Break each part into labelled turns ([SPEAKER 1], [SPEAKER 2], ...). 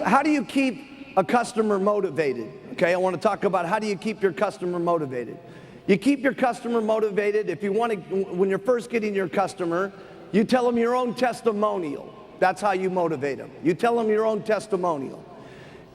[SPEAKER 1] How do you keep a customer motivated? Okay, I want to talk about how do you keep your customer motivated. You keep your customer motivated if you want to, when you're first getting your customer, you tell them your own testimonial. That's how you motivate them. You tell them your own testimonial.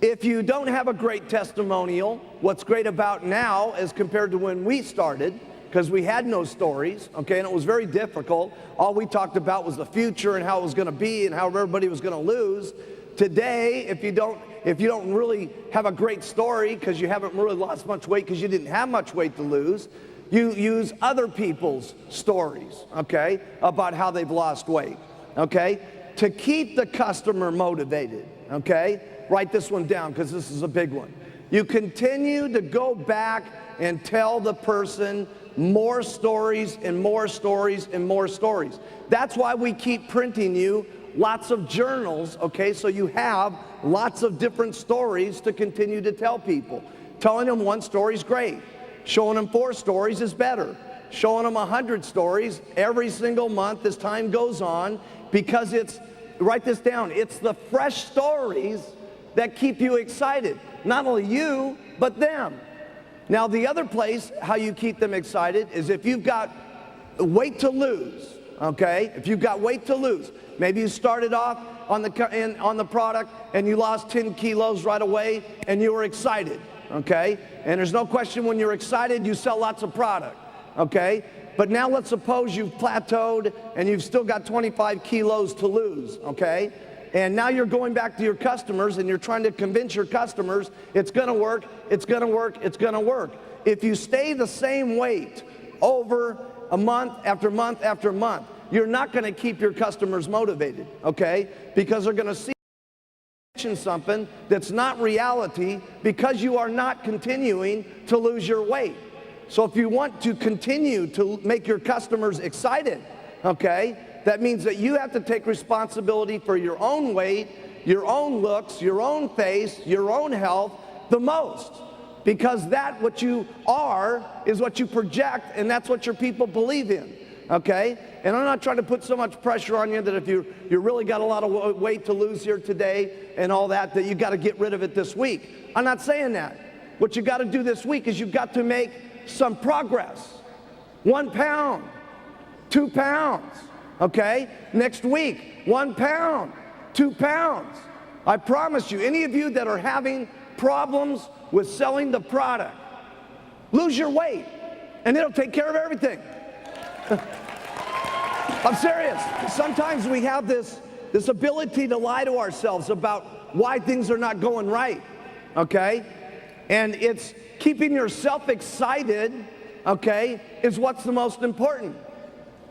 [SPEAKER 1] If you don't have a great testimonial, what's great about now as compared to when we started, because we had no stories, okay, and it was very difficult. All we talked about was the future and how it was going to be and how everybody was going to lose. Today, if you don't really have a great story because you haven't really lost much weight because you didn't have much weight to lose, you use other people's stories, okay, about how they've lost weight, okay, to keep the customer motivated, okay? Write this one down because this is a big one. You continue to go back and tell the person more stories and more stories and more stories. That's why we keep printing you lots of journals, okay, so you have lots of different stories to continue to tell people. Telling them one story is great. Showing them 4 stories is better. Showing them 100 stories every single month as time goes on, because it's, write this down, it's the fresh stories that keep you excited. Not only you, but them. Now the other place how you keep them excited is if you've got weight to lose, okay? If you've got weight to lose, maybe you started off on the product and you lost 10 kilos right away and you were excited, okay? And there's no question when you're excited, you sell lots of product, okay? But now let's suppose you've plateaued and you've still got 25 kilos to lose, okay? And now you're going back to your customers and you're trying to convince your customers it's gonna work, it's gonna work, it's gonna work. If you stay the same weight over a month after month after month, you're not gonna keep your customers motivated, okay? Because they're gonna see something that's not reality because you are not continuing to lose your weight. So if you want to continue to make your customers excited, okay, that means that you have to take responsibility for your own weight, your own looks, your own face, your own health the most. Because that what you are is what you project, and that's what your people believe in, okay? And I'm not trying to put so much pressure on you that if you really got a lot of weight to lose here today and all that you got to get rid of it this week. I'm not saying that. What you got to do this week is you've got to make some progress. 1 pound, 2 pounds, okay? Next week, 1 pound, 2 pounds. I promise you, any of you that are having problems with selling the product, lose your weight and it'll take care of everything. I'm serious. Sometimes we have this ability to lie to ourselves about why things are not going right, okay? And it's keeping yourself excited, okay, is what's the most important.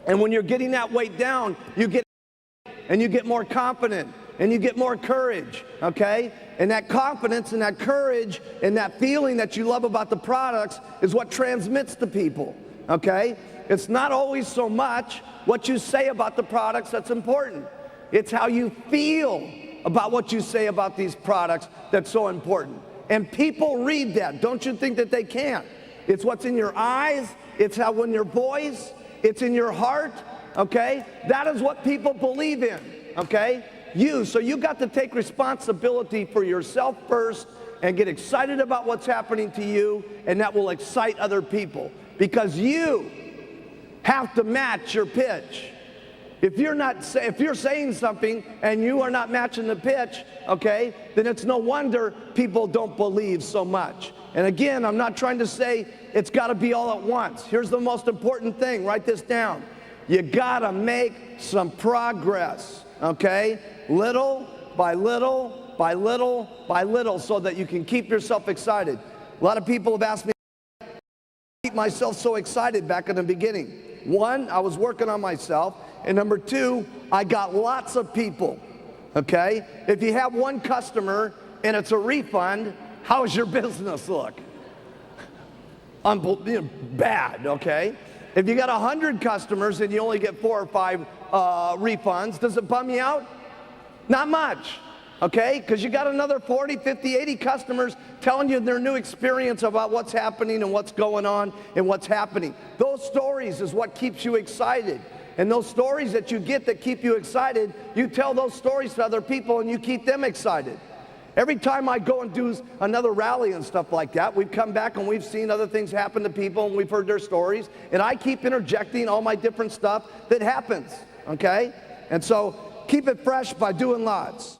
[SPEAKER 1] And when you're getting that weight down, you get more confident and you get more courage, okay? And that confidence and that courage and that feeling that you love about the products is what transmits to people, okay? It's not always so much what you say about the products that's important. It's how you feel about what you say about these products that's so important. And people read that. Don't you think that they can't? It's what's in your eyes. It's how in your voice. It's in your heart, okay? That is what people believe in, okay? So you got to take responsibility for yourself first and get excited about what's happening to you, and that will excite other people because you have to match your pitch. If you're saying something and you are not matching the pitch, okay, then it's no wonder people don't believe so much. And again, I'm not trying to say it's got to be all at once. Here's the most important thing. Write this down. You got to make some progress, okay? Little by little by little by little so that you can keep yourself excited. A lot of people have asked me to keep myself so excited back in the beginning. 1, I was working on myself. And number 2, I got lots of people, okay? If you have 1 customer and it's a refund, how's your business look? Bad, okay? If you got 100 customers and you only get 4 or 5 refunds, does it bum you out? Not much, okay? Because you got another 40, 50, 80 customers telling you their new experience about what's happening and what's going on and what's happening. Those stories is what keeps you excited. And those stories that you get that keep you excited, you tell those stories to other people and you keep them excited. Every time I go and do another rally and stuff like that, we've come back and we've seen other things happen to people and we've heard their stories, and I keep interjecting all my different stuff that happens, okay? And so keep it fresh by doing lots.